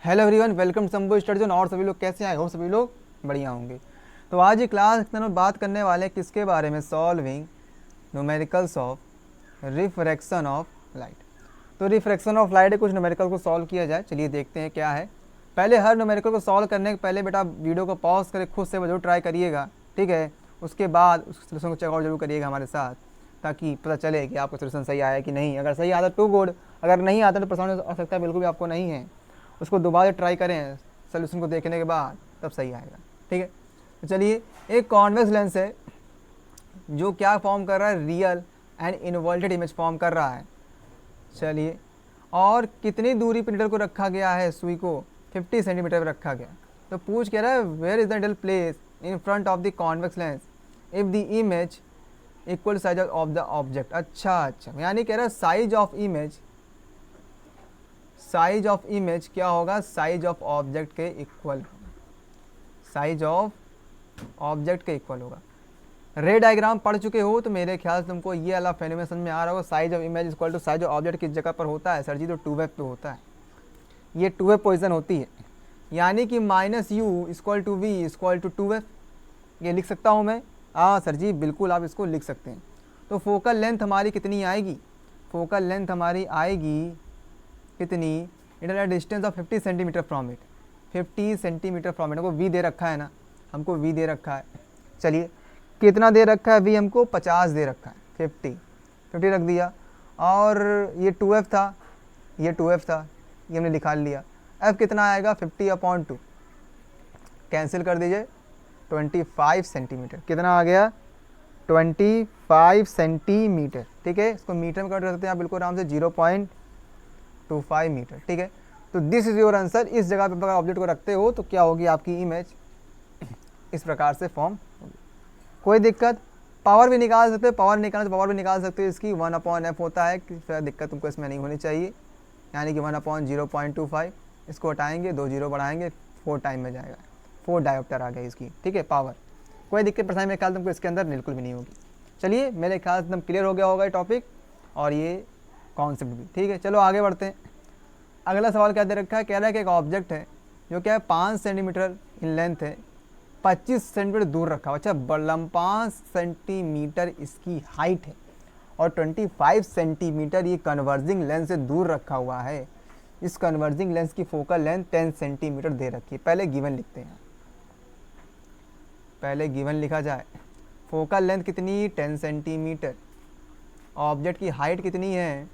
Hello everyone, welcome Shambhu study zone. और सभी लोग कैसे आए हो? सभी लोग बढ़िया होंगे। तो आज ये क्लास में बात करने वाले हैं किसके बारे में? Solving numericals of refraction of light. तो रिफ्रैक्शन ऑफ लाइट कुछ न्यूमेरिकल को सॉल्व किया जाए। चलिए देखते हैं क्या है। पहले हर न्यूमेरिकल को सॉल्व करने के पहले बेटा वीडियो को पॉज करके खुद से जरूर ट्राई करिएगा, ठीक है। उसके बाद उस सोल्यूशन को चेकआउट जरूर करिएगा हमारे साथ, ताकि पता चले कि आपका सोल्यूशन सही आया कि नहीं। अगर सही आता तो गुड, अगर नहीं आता तो परेशानी हो सकता है बिल्कुल भी आपको नहीं है। उसको दोबारा ट्राई करें सोल्यूशन को देखने के बाद, तब सही आएगा, ठीक है। तो चलिए, एक कॉन्वेक्स लेंस है जो क्या फॉर्म कर रहा है? Real and inverted image form कर रहा है। चलिए, और कितनी दूरी पर नीडल को रखा गया है? सुई को 50 सेंटीमीटर पर रखा गया। तो पूछ कह रहा है where is the needle place in front of the convex lens if the image equal size of the object. अच्छा, यानी कह रहा है साइज ऑफ इमेज क्या होगा? साइज ऑफ ऑब्जेक्ट के इक्वल होगा। साइज ऑफ ऑब्जेक्ट के इक्वल होगा। रे डायग्राम पढ़ चुके हो तो मेरे ख्याल से तुमको ये वाला फेनोमेनन में आ रहा होगा। Size of image equal to size of object किस जगह पर होता है सर जी? तो 2f पे होता है। ये 2f पोजिशन होती है, यानी कि -u equal to v equal to 2f। ये लिख सकता हूँ मैं? हाँ सर जी, बिल्कुल आप इसको लिख सकते हैं। तो फोकल लेंथ हमारी कितनी आएगी? फोकल लेंथ हमारी आएगी कितनी? It is distance of 50 centimetre from it. 50 centimetre from it. हमको वी दे रखा है ना, हमको वी दे रखा है। चलिए, कितना दे रखा है वी? हमको 50 दे रखा है। 50 रख दिया। और ये 2f था, ये 2f था, ये हमने निकाल लिया। f कितना आएगा? 50/2 कैंसिल कर दीजिए। 25 सेंटीमीटर। कितना आ गया? 25 सेंटीमीटर, ठीक है। इसको मीटर में कन्वर्ट कर सकते हैं आप बिल्कुल आराम से, 0.25 मीटर, ठीक है। तो दिस इज योर आंसर। इस जगह पे अगर ऑब्जेक्ट को रखते हो तो क्या होगी आपकी इमेज? इस प्रकार से फॉर्म होगी। कोई दिक्कत? पावर भी निकाल सकते हो, पावर निकालना तो पावर भी निकाल सकते हो। इसकी 1/f होता है, फिर दिक्कत तुमको इसमें नहीं होनी चाहिए, यानी कि 1/0.25। इसको हटाएंगे, 2 जीरो बढ़ाएंगे, 4 टाइम में जाएगा। 4 डायोप्टर आ गया इसकी, ठीक है, पावर। कोई दिक्कत परेशानी मेरे ख्याल तुमको इसके अंदर बिल्कुल भी नहीं होगी। चलिए, मेरे ख्याल से एकदम क्लियर हो गया होगा ये टॉपिक और ये कॉन्सेप्ट भी, ठीक है। चलो आगे बढ़ते हैं। अगला सवाल क्या दे रखा है? कह रहा है कि एक ऑब्जेक्ट है जो क्या है 5 सेंटीमीटर इन लेंथ है, 25 सेंटीमीटर दूर रखा हुआ। अच्छा, 5 सेंटीमीटर इसकी हाइट है और 25 सेंटीमीटर ये कन्वर्जिंग लेंस से दूर रखा हुआ है। इस कन्वर्जिंग लेंस की फोकल लेंथ 10 सेंटीमीटर दे रखी है। पहले गिवन लिखते हैं, पहले गिवन लिखा जाए। फोकल लेंथ कितनी? 10 सेंटीमीटर। ऑब्जेक्ट की हाइट कितनी है?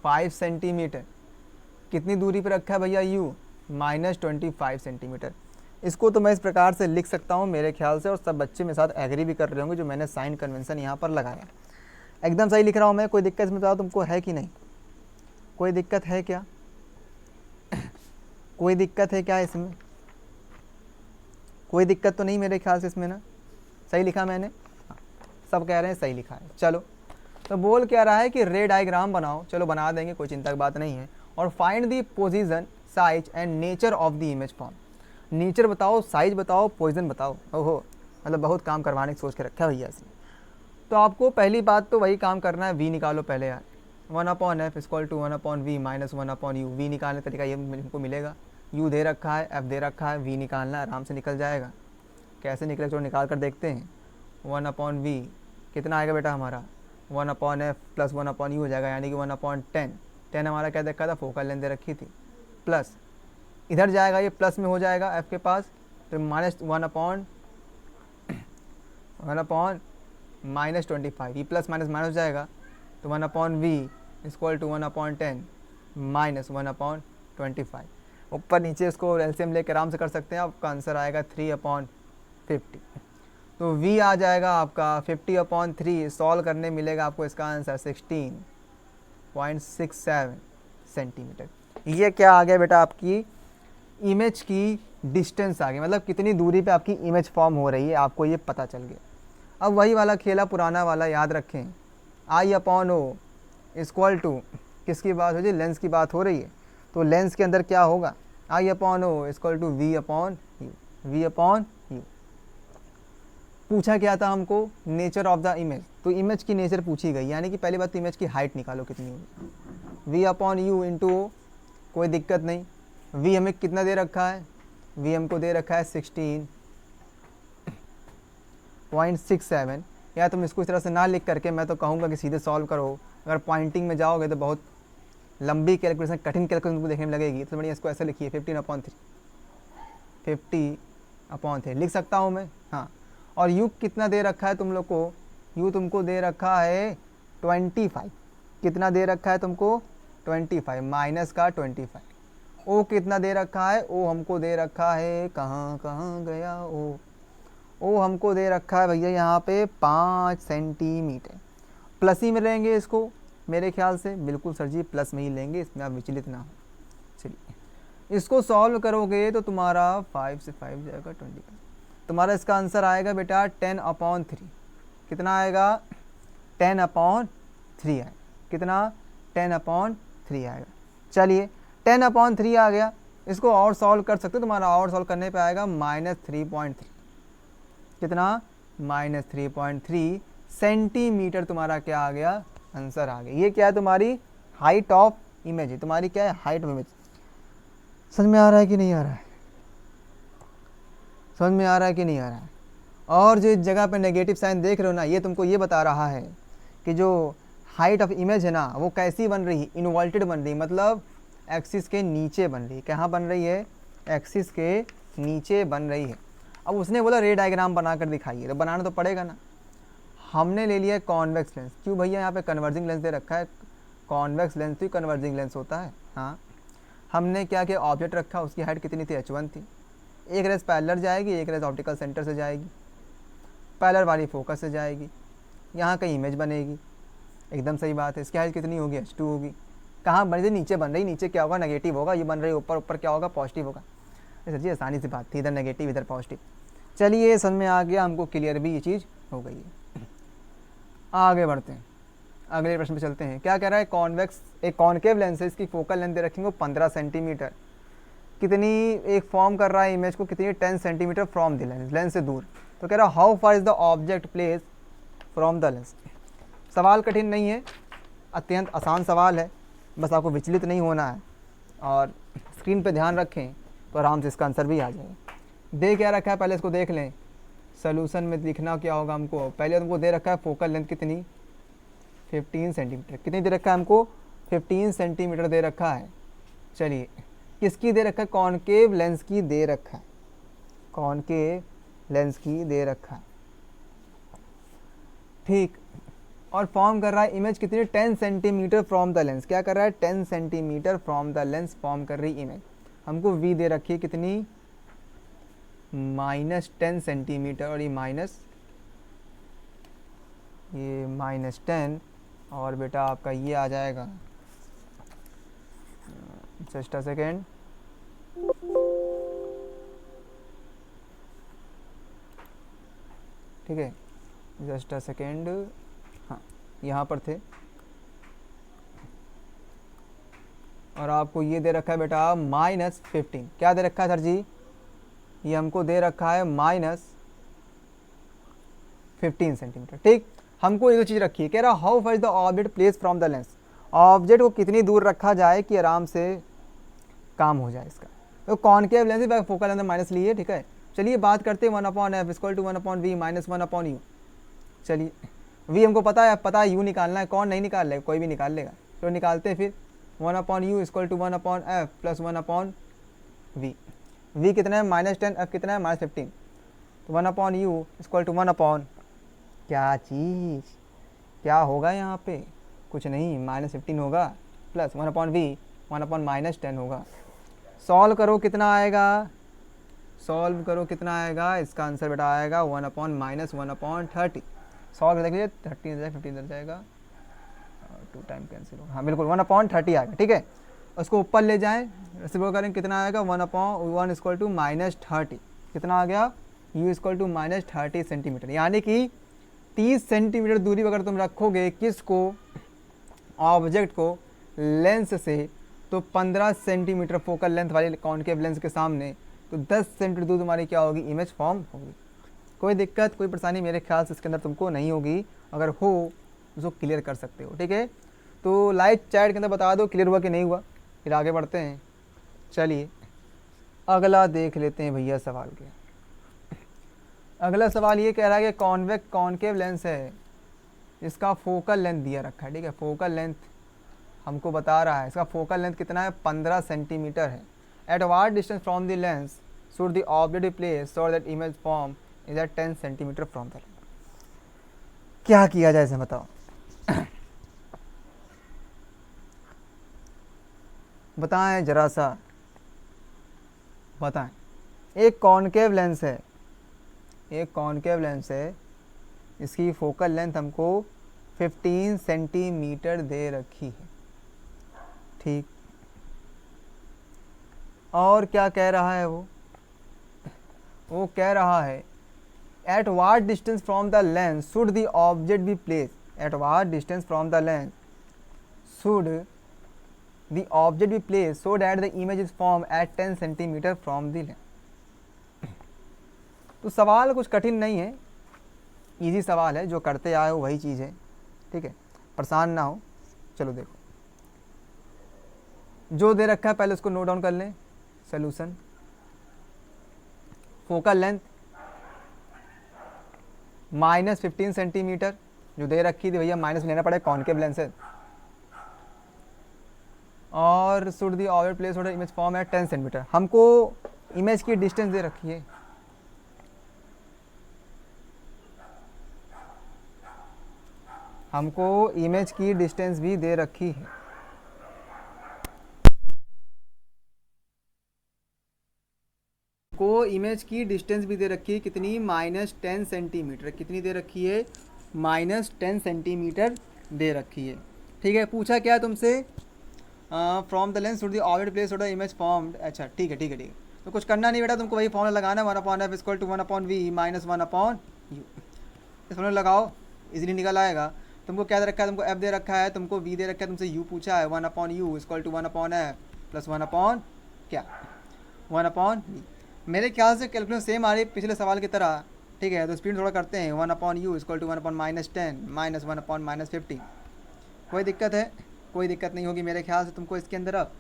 5 सेंटीमीटर। कितनी दूरी पर रखा है भैया? u -25 centimetre. इसको तो मैं इस प्रकार से लिख सकता हूँ मेरे ख्याल से, और सब बच्चे मेरे साथ एग्री भी कर रहे होंगे जो मैंने साइन कन्वेंशन यहाँ पर लगाया। एकदम सही लिख रहा हूँ मैं? कोई दिक्कत इसमें बताओ तुमको है कि नहीं? कोई दिक्कत है क्या? कोई दिक्कत है क्या इसमें? कोई दिक्कत तो नहीं मेरे ख्याल से इसमें ना? सही लिखा मैंने? सब कह रहे हैं सही लिखा है। चलो, तो बोल क्या रहा है कि रे डायग्राम बनाओ। चलो बना देंगे, कोई चिंता की बात नहीं है। और find the position, size and nature of the image form. Nature बताओ, साइज बताओ, पोजीशन बताओ। ओहो, मतलब बहुत काम करवाने की सोच के रखा है भैया इसने। तो आपको पहली बात तो वही काम करना है, वी निकालो पहले यार। 1/f equal to 1/v minus 1/u। We निकालने का तरीका ये हमको मिलेगा। u दे रखा है, f दे रखा है, v निकालना आराम से निकल जाएगा। कैसे निकले चलो निकाल कर देखते हैं। 1/v कितना आएगा बेटा हमारा? 1/f प्लस 1/u हो जाएगा, यानी कि 1/10। 10 हमारा क्या देखा था? फोकल लेंथ दे रखी थी। प्लस इधर जाएगा, ये प्लस में हो जाएगा f के पास, तो माइनस 1/-25। ये प्लस माइनस माइनस हो जाएगा, तो 1/v इक्वल टू 1/10 माइनस 1/25। ऊपर नीचे इसको एलसीएम लेकर आराम से कर सकते हैं। आपका आंसर आएगा 3/50। तो v आ जाएगा आपका 50/3। सॉल्व करने मिलेगा आपको इसका आंसर 16.67 सेंटीमीटर। ये क्या आ गया बेटा? आपकी इमेज की डिस्टेंस आ गई, मतलब कितनी दूरी पे आपकी इमेज फॉर्म हो रही है, आपको ये पता चल गया। अब वही वाला खेला पुराना वाला याद रखें। I/O इक्वल टू किसकी बात हो रही है? लेंस की बात हो रही है। तो लेंस के अंदर क्या होगा? I/O equal to V/U। V/U पूछा क्या था हमको? Nature of the image. तो इमेज की नेचर पूछी गई, यानी कि पहली बात तो इमेज की हाइट निकालो कितनी होगी। V/U इंटू, कोई दिक्कत नहीं, वी हमें कितना दे रखा है, वी हमको दे रखा है 16.67। या तुम इसको इस तरह से ना लिख करके मैं तो कहूँगा कि सीधे सॉल्व करो। अगर पॉइंटिंग में जाओगे तो बहुत लंबी कैलकुलेशन, कठिन कैलकुलेशन तुमको देखने में लगेगी, तो बढ़िया इसको ऐसे लिखिए 15/3, 50/3 लिख सकता हूँ मैं। हाँ, और यू कितना दे रखा है तुम लोग को, यू तुमको दे रखा है 25। कितना दे रखा है तुमको 25 माइनस का 25। ओ कितना दे रखा है, ओ हमको दे रखा है, कहाँ कहाँ गया ओ हमको दे रखा है भैया यहाँ पे 5 सेंटीमीटर। प्लस ही में लेंगे इसको मेरे ख्याल से, बिल्कुल सर जी प्लस में ही लेंगे, इसमें आप विचलित ना हो। चलिए इसको सॉल्व करोगे तो तुम्हारा 5 से 5 जाएगा 20, तुम्हारा इसका आंसर आएगा बेटा 10/3। कितना आएगा 10/3 आएगा। कितना 10/3 आएगा। चलिए 10/3 आ गया, इसको और सॉल्व कर सकते हो, तुम्हारा और सॉल्व करने पे आएगा -3.3। कितना -3.3 सेंटीमीटर तुम्हारा क्या आ गया, आंसर आ गया। ये क्या है तुम्हारी हाइट ऑफ इमेज है, तुम्हारी क्या है हाइट ऑफ इमेज। समझ में आ रहा है कि नहीं आ रहा है, समझ में आ रहा है कि नहीं आ रहा है। और जो इस जगह पे नेगेटिव साइन देख रहे हो ना, ये तुमको ये बता रहा है कि जो हाइट ऑफ इमेज है ना वो कैसी बन रही है, इनवर्टेड बन रही, मतलब एक्सिस के नीचे बन रही है। कहाँ बन रही है, एक्सिस के नीचे बन रही है। अब उसने बोला रे डायग्राम बनाकर दिखाइए, तो बनाना तो पड़ेगा ना। हमने ले लिया कॉन्वेक्स लेंस, क्यों भैया यहाँ पे कन्वर्जिंग लेंस दे रखा है, कॉन्वेक्स लेंस तो कन्वर्जिंग लेंस होता है। हाँ, हमने क्या किया, ऑब्जेक्ट रखा, उसकी हाइट कितनी थी, h1 थी। एक रेस पैरेलल जाएगी, एक रेस ऑप्टिकल सेंटर से जाएगी, पैरेलल वाली फोकस से जाएगी, यहाँ कहीं इमेज बनेगी। एकदम सही बात है। इसकी हाइट कितनी होगी, h2 होगी। कहाँ बन रही, नीचे बन रही, नीचे क्या होगा नेगेटिव होगा, ये बन रही ऊपर, ऊपर क्या होगा पॉजिटिव होगा। सर जी आसानी सी बात थी, इधर नेगेटिव इधर पॉजिटिव। चलिए समझ में आ गया, हमको क्लियर भी ये चीज़ हो गई है। आगे बढ़ते हैं, अगले प्रश्न पे चलते हैं। क्या कह रहा है, कॉन्वेक्स एक कॉनकेव लेंस है, इसकी फोकल लेंथ दे रखेंगे 15 सेंटीमीटर। कितनी एक फॉर्म कर रहा है इमेज को, कितनी 10 centimetre from the lens, lens से दूर। तो कह रहा है how far is the object place from the lens. सवाल कठिन नहीं है, अत्यंत आसान सवाल है, बस आपको विचलित नहीं होना है और स्क्रीन पे ध्यान रखें तो आराम से इसका आंसर भी आ जाएगा। दे क्या रखा है पहले इसको देख लें, सोल्यूशन में लिखना क्या होगा हमको। पहले तुमको दे रखा है फोकल लेंथ कितनी 15 सेंटीमीटर। कितनी दे रखा है हमको 15 सेंटीमीटर दे रखा है। चलिए किसकी दे रखा है, कॉनकेव लेंस की दे रखा है, कॉनकेव लेंस की दे रखा है, ठीक। और फॉर्म कर रहा है इमेज कितनी 10 सेंटीमीटर फ्रॉम द लेंस। क्या कर रहा है 10 centimetre from the lens form कर रही इमेज। हमको वी दे रखी है कितनी -10 सेंटीमीटर, और ये -10, और बेटा आपका ये आ जाएगा, जस्ट अ सेकेंड, ठीक है जस्ट अ सेकेंड, हाँ यहाँ पर थे। और आपको ये दे रखा है बेटा -15। क्या दे रखा है सर जी, ये हमको दे रखा है -15 सेंटीमीटर, ठीक। हमको ये तो चीज़ रखी है, कह रहा how far is the object place from the lens. Object को कितनी दूर रखा जाए कि आराम से काम हो जाए इसका। तो कॉनकेव लेंस है, फोकल लेंथ माइनस लिए, ठीक है। चलिए बात करते हैं 1/f equal to 1/v minus 1/u। चलिए v हमको पता है u निकालना है, कौन नहीं निकाल लेगा, कोई भी निकाल लेगा, तो निकालते हैं फिर। 1/u equal to 1/f plus 1/v। v कितना है -10, f कितना है -15, तो 1/u इक्वल टू 1/, क्या चीज़ क्या होगा यहाँ पे, कुछ नहीं, -15 होगा प्लस 1/v 1/-10 होगा। सॉल्व करो कितना आएगा, सॉल्व करो कितना आएगा, इसका आंसर बेटा आएगा 1/-1/30। सॉल्व देख लीजिए 13 इधर 15 इधर जाएगा, 2 टाइम कैंसिल होगा, हाँ बिल्कुल 1/30 आएगा, ठीक है। उसको ऊपर ले जाएं, सिंपल करेंगे कितना आएगा 1/1 इक्वल टू -30। कितना आ गया, u इक्वल टू -30 सेंटीमीटर, यानी कि 30 सेंटीमीटर दूरी अगर तुम रखोगे किसको, ऑब्जेक्ट को लेंस से, तो 15 सेंटीमीटर फोकल लेंथ वाली कॉनकेव लेंस के सामने, तो 10 सेंटीमीटर दूर तुम्हारी क्या होगी, इमेज फॉर्म होगी। कोई दिक्कत कोई परेशानी मेरे ख्याल से इसके अंदर तुमको नहीं होगी, अगर हो उसको क्लियर कर सकते हो, ठीक है। तो लाइव चैट के अंदर बता दो क्लियर हुआ कि नहीं हुआ, फिर आगे बढ़ते हैं। चलिए अगला देख लेते हैं भैया सवाल के। अगला सवाल ये कह रहा है कि कॉन्वेक्स कॉनकेव लेंस है, इसका फोकल लेंथ दिया रखा है। ठीक है, फोकल लेंथ हमको बता रहा है, इसका फोकल लेंथ कितना है, 15 सेंटीमीटर है। At what distance from the lens should the object be place so that image form is at 10 centimetre from the lens. क्या किया जाए इसे बताओ। बताएं जरा सा, बताएं। एक कॉनकेव लेंस है, एक कॉनकेव लेंस है, इसकी फोकल लेंथ हमको 15 सेंटीमीटर दे रखी है। ठीक, और क्या कह रहा है वो कह रहा है at what distance from the lens should the object be place, at what distance from the lens should the object be place so that the image is form at 10 centimetre from the lens. तो सवाल कुछ कठिन नहीं है, easy सवाल है, जो करते आए हो वही चीज़ है। ठीक है, परेशान ना हो। चलो देखो, जो दे रखा है पहले उसको नोट डाउन कर लें। सोल्यूशन, फोकल लेंथ -15 सेंटीमीटर जो दे रखी थी भैया, माइनस लेना पड़ेगा, कॉनकेव लेंस है। और should the object place order image form है 10 सेंटीमीटर। हमको इमेज की डिस्टेंस दे रखी है, हमको इमेज की डिस्टेंस भी दे रखी है। को इमेज की डिस्टेंस भी दे रखी है, कितनी, -10 सेंटीमीटर। कितनी दे रखी है, -10 सेंटीमीटर दे रखी है। ठीक है, पूछा क्या तुमसे, from the lens should the object place order image formed. अच्छा ठीक है ठीक है ठीक है, तो कुछ करना नहीं बेटा, तुमको वही फॉर्मूला लगाना है, 1/f equal to 1/v minus 1/u। इस फॉर्मूला लगाओ, इजीली निकल आएगा। तुमको क्या दे रखा है, तुमको f दे रखा है, तुमको v दे रखा है, तुमसे u पूछा है, 1/u equal to 1/f plus 1/, क्या, 1/v। मेरे ख्याल से कैलकुलेशन सेम आ रही है पिछले सवाल की तरह। ठीक है, तो स्पीड थोड़ा करते हैं। 1/u equal to 1/-10 minus 1/-50। कोई दिक्कत है, कोई दिक्कत नहीं होगी मेरे ख्याल से। तुमको इसके अंदर अब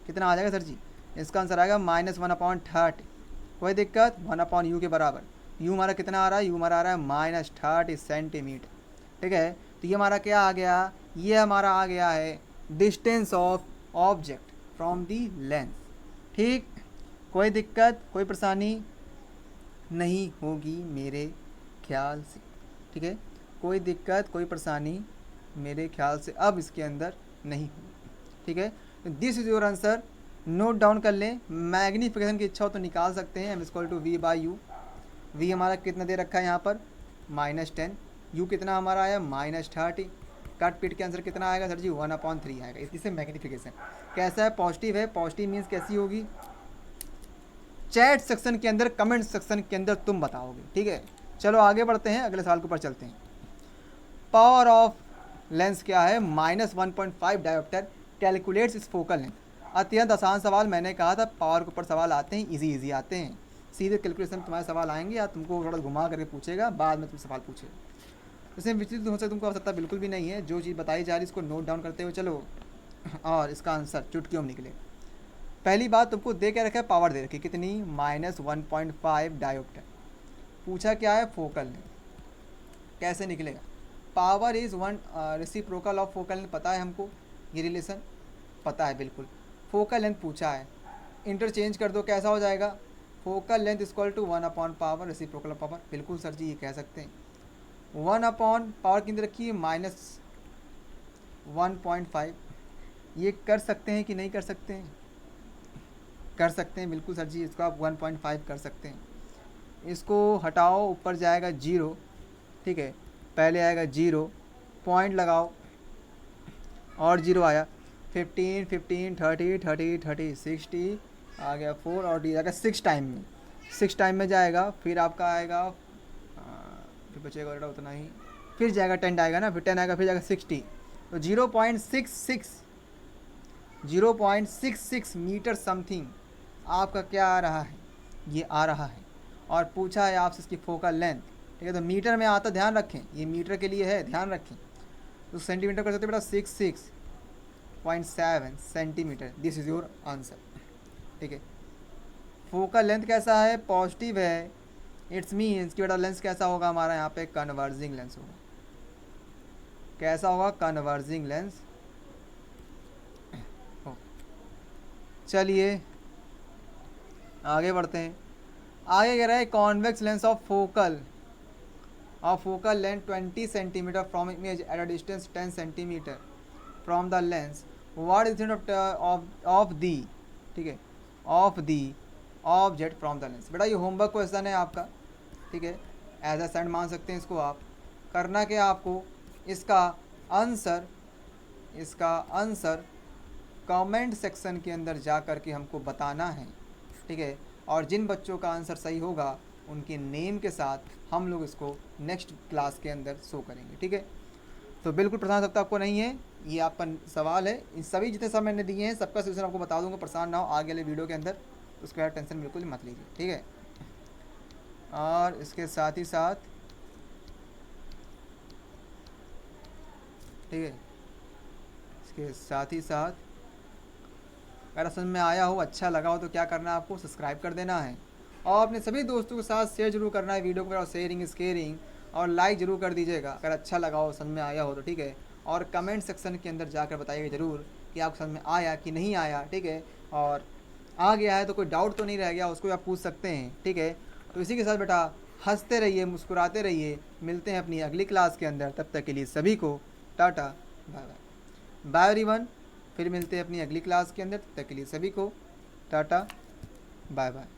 कितना आ जाएगा सर जी, इसका आंसर आएगा -1/30। कोई दिक्कत, 1/u के बराबर। u हमारा कितना आ रहा है, u हमारा आ रहा है -30 सेंटीमीटर। ठीक है, तो ये हमारा क्या आ गया, ये हमारा आ गया है distance of object from the lens. ठीक, कोई दिक्कत, कोई परेशानी नहीं होगी मेरे ख्याल से। ठीक है, कोई दिक्कत, कोई परेशानी मेरे ख्याल से अब इसके अंदर नहीं होगी। ठीक है, this is your answer, note down कर लें। मैग्नीफिकेशन की इच्छा हो तो निकाल सकते हैं, m=v/u। v हमारा कितना दे रखा है यहाँ पर, -10। u कितना हमारा आया, -30। कट पीट के आंसर कितना आएगा सर जी, 1/3 आएगा। इसी मैग्नीफिकेशन कैसा है, पॉजिटिव है। पॉजिटिव मीन्स कैसी होगी, चैट सेक्शन के अंदर, कमेंट सेक्शन के अंदर तुम बताओगे। ठीक है, चलो आगे बढ़ते हैं, अगले सवाल के ऊपर चलते हैं। पावर ऑफ लेंस क्या है, -1.5 डायोप्टर कैलकुलेट्स इस फोकल लेंथ। अत्यंत आसान सवाल, मैंने कहा था पावर के ऊपर सवाल आते हैं, इजी आते हैं, सीधे कैलकुलेशन तुम्हारे सवाल आएंगे, या तुमको थोड़ा घुमा करके पूछेगा, बाद में तुम सवाल पूछेगा। इसमें विचलित हो सकता तुमको आवश्यकता बिल्कुल भी नहीं है। जो चीज़ बताई जा रही है इसको नोट डाउन करते हुए चलो, और इसका आंसर चुटकियों में निकले। पहली बात, तुमको दे के रखा है, पावर दे रखी कितनी, -1.5 डायोप्टर। पूछा क्या है, फोकल लेंथ। कैसे निकलेगा, power is 1 reciprocal of focal length. पता है हमको ये रिलेशन, पता है बिल्कुल। फोकल लेंथ पूछा है, इंटरचेंज कर दो, कैसा हो जाएगा, फोकल लेंथ इक्वल टू 1/पावर रेसिप्रोकल ऑफ पावर। बिल्कुल सर जी, ये कह सकते हैं। 1/पावर कितनी रखी है, -1.5। ये कर सकते हैं कि नहीं कर सकते हैं, कर सकते हैं बिल्कुल सर जी, इसको आप 1.5 कर सकते हैं। इसको हटाओ, ऊपर जाएगा 0। ठीक है, पहले आएगा 0, पॉइंट लगाओ, और 0 आया, 15 15 30 30 30 60 आ गया 4, और डी जाएगा 6 टाइम में, 6 टाइम में जाएगा। फिर आपका आएगा, फिर बचेगा उतना ही, फिर जाएगा 10 आएगा ना, फिर 10 आएगा, फिर जाएगा 60। तो 0.66 मीटर समथिंग आपका क्या आ रहा है, ये आ रहा है। और पूछा है आपसे इसकी फोकल लेंथ। ठीक है, तो मीटर में आता, ध्यान रखें, ये मीटर के लिए है, ध्यान रखें। तो सेंटीमीटर कर सकते बेटा, 66.7 centimetre. This is your answer. ठीक है, फोकल लेंथ कैसा है, पॉजिटिव है, इट्स मीन्स कि बेटा लेंस कैसा होगा हमारा यहाँ पे, कन्वर्जिंग लेंस होगा। कैसा होगा, कन्वर्जिंग लेंस। चलिए आगे बढ़ते हैं। आगे कह रहा है convex lens of focal length 20 centimetre from image at a distance 10 centimetre from the lens, what is of the, ठीक है, of the object from the lens. बेटा ये होमवर्क क्वेश्चन है आपका, ठीक है, एज अ सेंड मान सकते हैं इसको आप। करना क्या आपको, इसका आंसर कमेंट सेक्शन के अंदर जा कर के हमको बताना है, ठीक है। और जिन बच्चों का आंसर सही होगा उनके नेम के साथ हम लोग इसको नेक्स्ट क्लास के अंदर शो करेंगे, ठीक है। तो बिल्कुल परेशान सकता आपको नहीं है, ये आपका सवाल है। इन सभी जितने सब मैंने दिए हैं सबका सोल्यूशन आपको बता दूंगा, परेशान ना हो आगे वाले वीडियो के अंदर, उसके बाद टेंशन बिल्कुल मत लीजिए, ठीक है। और इसके साथ ही साथ, ठीक है, इसके साथ ही साथ अगर समझ में आया हो, अच्छा लगा हो तो क्या करना है आपको, सब्सक्राइब कर देना है और अपने सभी दोस्तों के साथ शेयर जरूर करना है वीडियो को, और शेयरिंग इज केयरिंग, और लाइक ज़रूर कर दीजिएगा अगर अच्छा लगा हो, समझ में आया हो तो, ठीक है। और कमेंट सेक्शन के अंदर जाकर बताइएगा ज़रूर कि आपको समझ में आया कि नहीं आया, ठीक है। और आ गया है तो कोई डाउट तो नहीं रह गया, उसको आप पूछ सकते हैं, ठीक है। तो इसी के साथ बेटा हंसते रहिए, मुस्कुराते रहिए, मिलते हैं अपनी अगली क्लास के अंदर। तब तक के लिए सभी को tata bye bye. Bye everyone, फिर मिलते हैं अपनी अगली क्लास के अंदर। तब तक के लिए सभी को टाटा बाय बाय।